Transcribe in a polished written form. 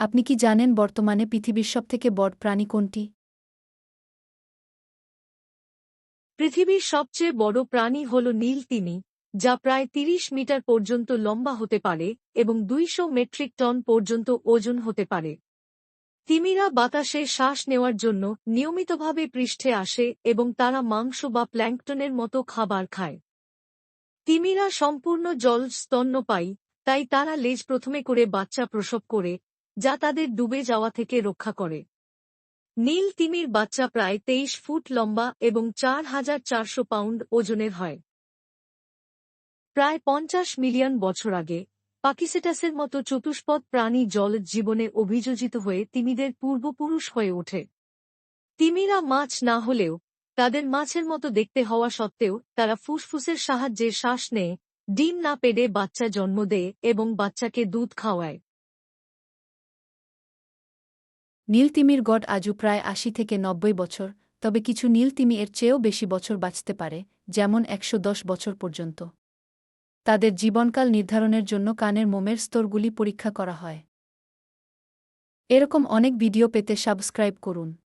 আপনি কি জানেন বর্তমানে পৃথিবীর সবথেকে বড় প্রাণী কোনটি? পৃথিবীর সবচেয়ে বড় প্রাণী হল নীল তিমি, যা প্রায় ৩০ মিটার পর্যন্ত লম্বা হতে পারে এবং ২০০ মেট্রিক টন পর্যন্ত ওজন হতে পারে। তিমিরা বাতাসে শ্বাস নেওয়ার জন্য নিয়মিতভাবে পৃষ্ঠে আসে এবং তারা মাংস বা প্ল্যাঙ্কটনের মতো খাবার খায়। তিমিরা সম্পূর্ণ জল স্তন্যপায়ী, তাই তারা লেজ প্রথমে করে বাচ্চা প্রসব করে, যা তাদের ডুবে যাওয়া থেকে রক্ষা করে। নীল তিমির বাচ্চা প্রায় ২৩ ফুট লম্বা এবং ৪,৪০০ পাউন্ড ওজনের হয়। প্রায় ৫০ মিলিয়ন বছর আগে পাকিসেটাসের মতো চতুষ্পদ প্রাণী জলজ জীবনে অভিযোজিত হয়ে তিমিদের পূর্বপুরুষ হয়ে ওঠে। তিমিরা মাছ না হলেও তাদের মাছের মতো দেখতে হওয়া সত্ত্বেও তারা ফুসফুসের সাহায্যে শ্বাস নেয়, ডিম না পেড়ে বাচ্চা জন্ম দেয় এবং বাচ্চাকে দুধ খাওয়ায়। নীল তিমির গড় আজও প্রায় ৮০ থেকে ৯০ বছর, তবে কিছু নীল তিমি এর চেয়েও বেশি বছর বাঁচতে পারে, যেমন ১১০ বছর পর্যন্ত। তাদের জীবনকাল নির্ধারণের জন্য কানের মোমের স্তরগুলি পরীক্ষা করা হয়। এরকম অনেক ভিডিও পেতে সাবস্ক্রাইব করুন।